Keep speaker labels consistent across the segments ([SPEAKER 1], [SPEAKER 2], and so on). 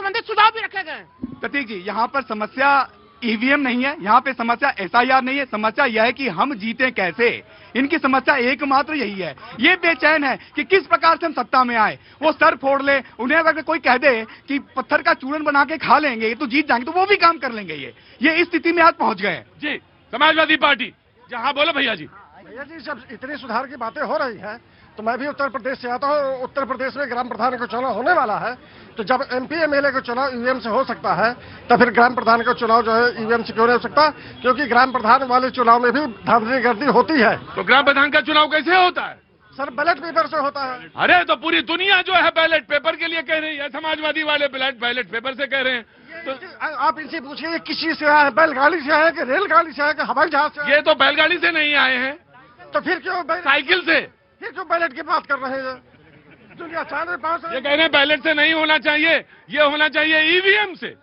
[SPEAKER 1] संबंधित सुझाव भी रखे गए।
[SPEAKER 2] प्रतीक जी, यहाँ पर समस्या ईवीएम नहीं है, यहाँ पे समस्या एसआईआर नहीं है, समस्या यह है कि हम जीते कैसे। इनकी समस्या एकमात्र यही है। ये बेचैन है कि किस प्रकार से हम सत्ता में आए। वो सर फोड़ ले, उन्हें अगर कोई कह दे कि पत्थर का चूरन बना के खा लेंगे ये तो जीत जाएंगे, तो वो भी काम कर लेंगे। ये इस स्थिति में आज पहुंच गए
[SPEAKER 3] जी। समाजवादी पार्टी, हाँ बोलो भैया जी।
[SPEAKER 4] भैया जी, जब इतनी सुधार की बातें हो रही है तो मैं भी उत्तर प्रदेश से आता हूँ। उत्तर प्रदेश में ग्राम प्रधान का चुनाव होने वाला है, तो जब एमपी एमएलए का चुनाव ईवीएम से हो सकता है तो फिर ग्राम प्रधान का चुनाव जो है ईवीएम से क्यों नहीं हो सकता? क्योंकि ग्राम प्रधान वाले चुनाव में भी धांधली गर्दी होती है।
[SPEAKER 3] तो ग्राम प्रधान का चुनाव कैसे होता है?
[SPEAKER 4] सर, बैलेट पेपर से होता है।
[SPEAKER 3] अरे तो पूरी दुनिया जो है बैलेट पेपर के लिए कह रही है, समाजवादी वाले बैलेट पेपर से कह रहे हैं।
[SPEAKER 4] तो आप इनसे पूछिए किसी से आए, बैलगाड़ी से आए कि रेलगाड़ी से आए कि हवाई जहाज से?
[SPEAKER 3] ये तो बैलगाड़ी से नहीं आए हैं,
[SPEAKER 4] तो फिर क्यों
[SPEAKER 3] साइकिल से।
[SPEAKER 4] फिर क्यों बैलेट की बात कर रहे हैं? दुनिया चांद पास
[SPEAKER 3] ये कह रहे हैं बैलेट से नहीं होना चाहिए, ये होना चाहिए ईवीएम से।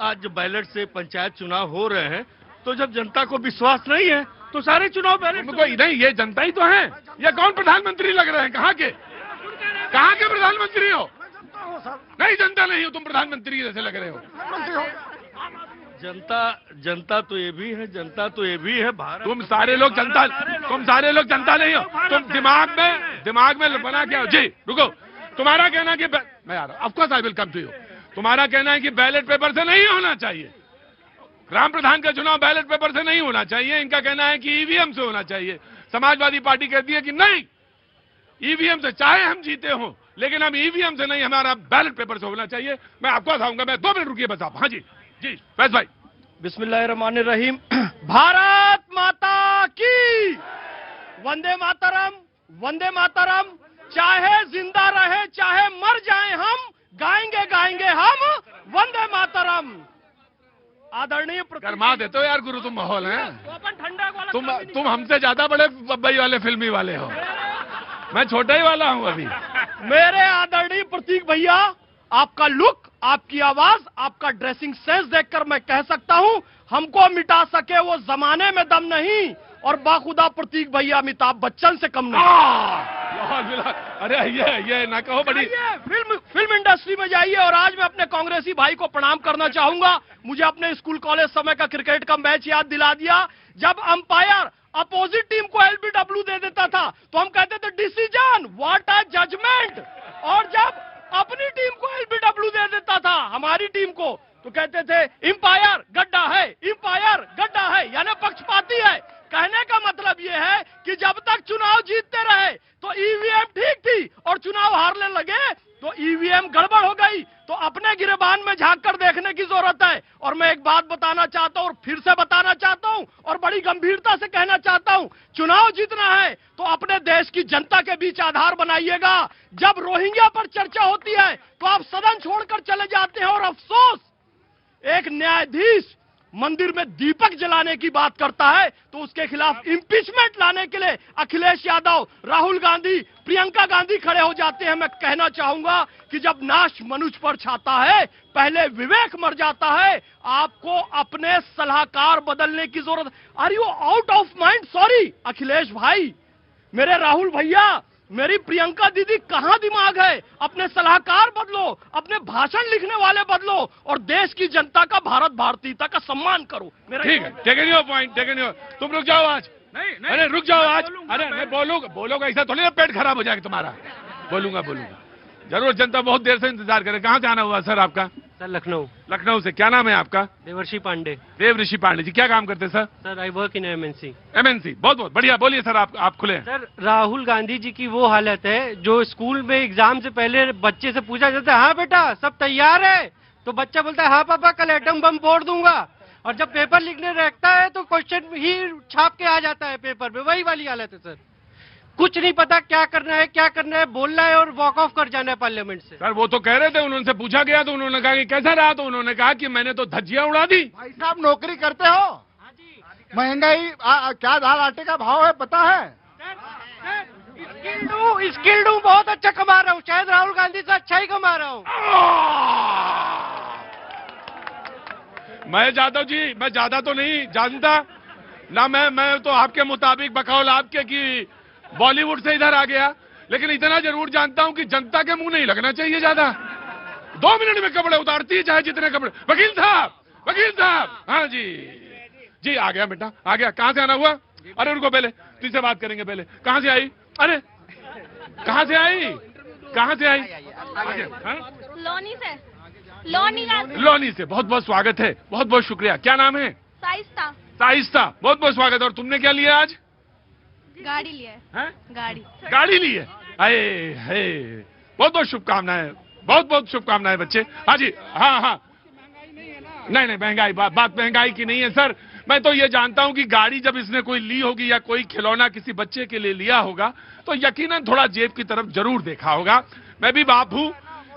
[SPEAKER 5] आज बैलेट से पंचायत चुनाव हो रहे हैं, तो जब जनता को विश्वास नहीं है तो सारे चुनाव बैलेट
[SPEAKER 3] को नहीं, ये जनता ही तो है। ये कौन प्रधानमंत्री लग रहे हैं? कहाँ के प्रधानमंत्री हो? नहीं, जनता नहीं हो, तुम प्रधानमंत्री जैसे लग रहे हो।
[SPEAKER 5] जनता तो ये भी है, जनता तो ये भी है भारत।
[SPEAKER 3] तुम सारे लोग जनता नहीं हो। तुम दिमाग में बना क्या हो? जी रुको, तुम्हारा कहना है कि मैं आ रहा हूं, of course I will come to you. तुम्हारा कहना है कि बैलेट पेपर से नहीं होना चाहिए, ग्राम प्रधान का चुनाव बैलेट पेपर से नहीं होना चाहिए। इनका कहना है कि ईवीएम से होना चाहिए। समाजवादी पार्टी कहती है कि नहीं, ईवीएम से चाहे हम जीते हों, लेकिन हम ईवीएम से नहीं, हमारा बैलेट पेपर से होना चाहिए। मैं आपको बताऊंगा, मैं 2 मिनट रुकिए बस आप। हाँ जी जी फैज भाई।
[SPEAKER 1] बिस्मिल्लाहिर्रहमानिर्रहीम। भारत माता की वंदे मातरम, वंदे मातरम। चाहे जिंदा रहे चाहे मर जाएं हम, गाएंगे हम वंदे मातरम। आदरणीय
[SPEAKER 3] गरमा देते हो यार गुरु, तुम माहौल है।
[SPEAKER 1] ठंडा वाला
[SPEAKER 3] तुम हमसे ज्यादा बड़े बब्बई वाले फिल्मी वाले हो, मैं छोटा ही वाला हूँ अभी।
[SPEAKER 1] मेरे आदरणीय प्रतीक भैया, आपका लुक, आपकी आवाज, आपका ड्रेसिंग सेंस देखकर मैं कह सकता हूं हमको मिटा सके वो जमाने में दम नहीं, और बाखुदा प्रतीक भैया अमिताभ बच्चन से कम नहीं।
[SPEAKER 3] अरे ये ना कहो बड़ी।
[SPEAKER 1] फिल्म इंडस्ट्री में जाइए और आज मैं अपने कांग्रेसी भाई को प्रणाम करना चाहूंगा। मुझे अपने स्कूल कॉलेज समय का क्रिकेट का मैच याद दिला दिया, जब अंपायर अपोजिट टीम को एलबीडब्ल्यू दे देता था तो हम कहते थे डिसीजन, व्हाट अ जजमेंट। और जब अपनी टीम को एलबीडब्ल्यू दे देता था, हमारी टीम को, तो कहते थे इंपायर गड्ढा है, इंपायर गड्ढा है, यानी पक्षपाती है। कहने का मतलब यह है कि जब तक चुनाव जीतते रहे तो ईवीएम ठीक थी, और चुनाव हारने लगे तो ईवीएम गड़बड़ हो गई। तो अपने गिरेबान में झांक कर देखने की जरूरत है। और मैं एक बात बताना चाहता हूं और फिर से बताना चाहता हूं और बड़ी गंभीरता से कहना चाहता हूं, चुनाव जीतना है तो अपने देश की जनता के बीच आधार बनाइएगा। जब रोहिंग्या पर चर्चा होती है तो आप सदन छोड़कर चले जाते हैं, और अफसोस एक न्यायाधीश मंदिर में दीपक जलाने की बात करता है तो उसके खिलाफ इंपीचमेंट लाने के लिए अखिलेश यादव, राहुल गांधी, प्रियंका गांधी खड़े हो जाते हैं। मैं कहना चाहूंगा कि जब नाश मनुष्य पर छाता है पहले विवेक मर जाता है। आपको अपने सलाहकार बदलने की जरूरत। Are you out of mind? Sorry Akhilesh भाई, मेरे राहुल भैया, मेरी प्रियंका दीदी, कहां दिमाग है? अपने सलाहकार बदलो, अपने भाषण लिखने वाले बदलो, और देश की जनता का, भारत भारतीयता का सम्मान करो।
[SPEAKER 3] ठीक है, taken your point, taken your. तुम रुक जाओ आज। नहीं, अरे रुक जाओ आज। अरे मैं बोलूंगा ऐसा थोड़ी ना पेट खराब हो जाएगा तुम्हारा। बोलूंगा जरूर। जनता बहुत देर से इंतजार करे। कहाँ जाना हुआ सर आपका?
[SPEAKER 6] सर
[SPEAKER 3] लखनऊ से। क्या नाम है आपका?
[SPEAKER 6] देवर्षि पांडे।
[SPEAKER 3] देवऋषि पांडे जी, क्या काम करते sir?
[SPEAKER 6] Sir I work in MNC.
[SPEAKER 3] बहुत बहुत बढ़िया। बोलिए सर, आप खुले।
[SPEAKER 6] सर राहुल गांधी जी की वो हालत है, जो स्कूल में एग्जाम से पहले बच्चे से पूछा जाता है, हाँ बेटा सब तैयार है, तो बच्चा बोलता है हाँ पापा कल एटम बम फोड़ दूंगा, और जब पेपर लिखने रहता है तो क्वेश्चन ही छाप के आ जाता है पेपर में। वही वाली हालत है सर, कुछ नहीं पता क्या करना है, बोलना है और वॉक ऑफ कर जाना है पार्लियामेंट से।
[SPEAKER 3] सर वो तो कह रहे थे, उन्होंने पूछा गया तो उन्होंने कहा कि कैसा रहा, तो उन्होंने कहा कि मैंने तो धज्जियां उड़ा दी।
[SPEAKER 4] भाई साहब नौकरी करते हो? महंगाई क्या दाल आटे का भाव है पता है?
[SPEAKER 6] स्किल्ड हूँ, बहुत अच्छा कमा रहा हूँ, शायद राहुल गांधी से अच्छा ही कमा रहा हूँ।
[SPEAKER 3] मैं यादव जी, मैं ज्यादा तो नहीं जानता ना, मैं तो आपके मुताबिक बकौल आपके कि बॉलीवुड से इधर आ गया, लेकिन इतना जरूर जानता हूं कि जनता के मुंह नहीं लगना चाहिए ज्यादा। 2 मिनट में कपड़े उतारती है, चाहे जितने कपड़े। वकील साहब, हाँ जी जी, आ गया बेटा, आ गया। कहाँ से आना हुआ? अरे रुको, पहले तुझसे बात करेंगे। पहले कहाँ से आई? अरे कहाँ से आई? लोनी से। बहुत बहुत स्वागत है, बहुत बहुत शुक्रिया। क्या नाम है? साइस्ता, बहुत बहुत स्वागत है। और तुमने क्या लिया आज?
[SPEAKER 7] गाड़ी लिया है।
[SPEAKER 3] गाड़ी ली है। अरे बहुत बहुत शुभकामनाएं, बहुत बहुत शुभकामनाएं बच्चे। हाँ जी, हाँ। नहीं, महंगाई, बात महंगाई की नहीं है सर। मैं तो ये जानता हूं कि गाड़ी जब इसने कोई ली होगी या कोई खिलौना किसी बच्चे के लिए लिया होगा तो यकीनन थोड़ा जेब की तरफ जरूर देखा होगा। मैं भी बाप हूं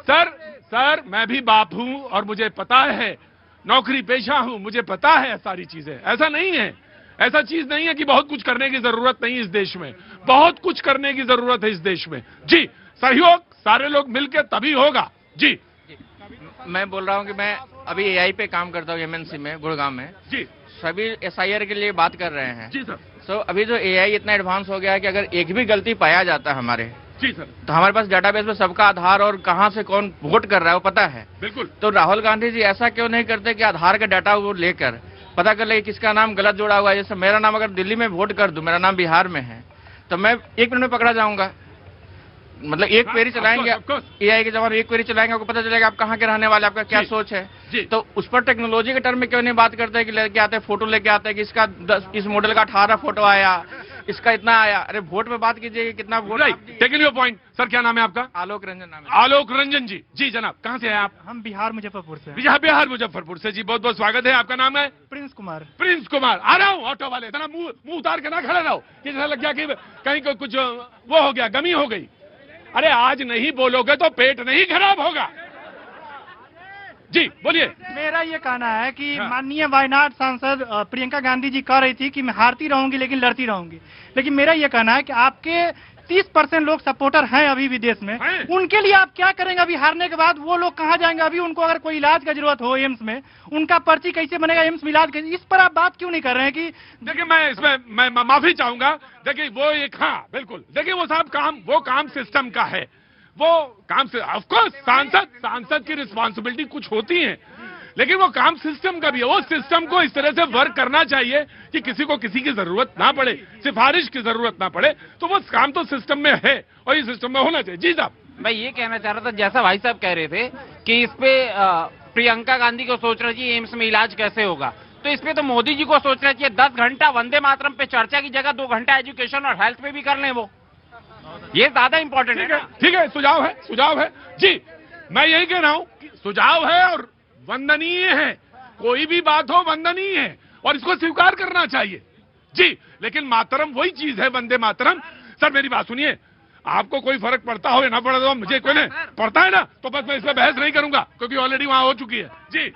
[SPEAKER 3] सर, मैं भी बाप हूं और मुझे पता है, नौकरी पेशा हूं, मुझे पता है सारी चीजें। ऐसा नहीं है, ऐसा चीज नहीं है कि बहुत कुछ करने की जरूरत नहीं। इस देश में बहुत कुछ करने की जरूरत है। इस देश में जी, सहयोग सारे लोग मिलकर तभी होगा। जी,
[SPEAKER 8] मैं बोल रहा हूं कि मैं अभी एआई पे काम करता हूं एमएनसी में, गुड़गांव में।
[SPEAKER 3] जी,
[SPEAKER 8] सभी एसआईआर के लिए बात कर रहे हैं।
[SPEAKER 3] जी सर।
[SPEAKER 8] सो अभी जो एआई इतना एडवांस हो गया है कि अगर एक भी गलती पाया जाता है हमारे,
[SPEAKER 3] जी सर,
[SPEAKER 8] तो हमारे पास डेटाबेस में सबका आधार और कहां से कौन वोट कर रहा है वो पता है।
[SPEAKER 3] बिल्कुल।
[SPEAKER 8] तो राहुल गांधी जी ऐसा क्यों नहीं करते कि आधार का डाटा वो लेकर पता कर ले किसका नाम गलत जोड़ा हुआ है। जैसे मेरा नाम अगर दिल्ली में वोट कर दूं, मेरा नाम बिहार में है, तो मैं 1 मिनट में पकड़ा जाऊंगा। मतलब एक क्वेरी चलाएंगे, एआई के जमाने एक क्वेरी चलाएंगे, आपको पता चलेगा आप कहाँ के रहने वाले, आपका क्या सोच है। तो उस पर टेक्नोलॉजी के टर्म में क्यों नहीं बात करते कि लेके आते हैं, फोटो लेके आते हैं कि इसका इस मॉडल का 18 फोटो आया, इसका इतना आया। अरे वोट में बात कीजिए कितना vote.
[SPEAKER 3] Taking your point. Sir क्या नाम है आपका?
[SPEAKER 8] आलोक रंजन नाम है।
[SPEAKER 3] आलोक रंजन जी। जी जनाब, कहाँ से हैं आप?
[SPEAKER 6] हम बिहार मुजफ्फरपुर से।
[SPEAKER 3] बिहार मुजफ्फरपुर से। जी बहुत बहुत स्वागत है। आपका नाम है?
[SPEAKER 6] प्रिंस कुमार।
[SPEAKER 3] प्रिंस कुमार। आ रहा हूँ। ऑटो वाले इतना मुंह उतार के ना खड़े रहो कि जैसा लग गया कि कहीं को कुछ वो हो गया, गमी हो गई। अरे आज नहीं बोलोगे तो पेट नहीं खराब होगा। जी बोलिए।
[SPEAKER 6] मेरा ये कहना है कि माननीय वायनाड सांसद प्रियंका गांधी जी कह रही थी कि मैं हारती रहूंगी लेकिन लड़ती रहूंगी, लेकिन मेरा ये कहना है कि आपके 30% लोग सपोर्टर हैं अभी भी देश में, उनके लिए आप क्या करेंगे? अभी हारने के बाद वो लोग कहाँ जाएंगे? अभी उनको अगर कोई इलाज का जरूरत हो एम्स में, उनका पर्ची कैसे बनेगा? एम्स में इलाज कैसे? इस पर आप बात क्यों नहीं कर रहे हैं? कि
[SPEAKER 3] देखिए मैं इसमें मैं माफी चाहूंगा। देखिए वो एक, हाँ बिल्कुल, देखिए वो साहब वो काम सिस्टम का है, वो काम से ऑफकोर्स सांसद की रिस्पॉन्सिबिलिटी कुछ होती है, लेकिन वो काम सिस्टम का भी है। वो सिस्टम को इस तरह से वर्क करना चाहिए कि किसी को किसी की जरूरत ना पड़े, सिफारिश की जरूरत ना पड़े। तो वो काम तो सिस्टम में है और ये सिस्टम में होना चाहिए। जी साहब।
[SPEAKER 9] मैं ये कहना चाह रहा था, जैसा भाई साहब कह रहे थे कि इस पे प्रियंका गांधी को सोचना चाहिए एम्स में इलाज कैसे होगा, तो इस पे तो मोदी जी को सोचना चाहिए। 10 घंटा वंदे मातरम पे चर्चा की जगह 2 घंटा एजुकेशन और हेल्थ पे भी कर लें, वो ये ज्यादा इंपॉर्टेंट है।
[SPEAKER 3] ठीक है, सुझाव है जी। मैं यही कह रहा हूं कि सुझाव है और वंदनीय है। कोई भी बात हो वंदनीय है और इसको स्वीकार करना चाहिए जी। लेकिन मातरम वही चीज है, वंदे मातरम। सर मेरी बात सुनिए, आपको कोई फर्क पड़ता हो या ना पड़ता हो, मुझे कोई नहीं पड़ता है ना, तो बस मैं इस पर बहस नहीं करूंगा क्योंकि ऑलरेडी वहां हो चुकी है जी।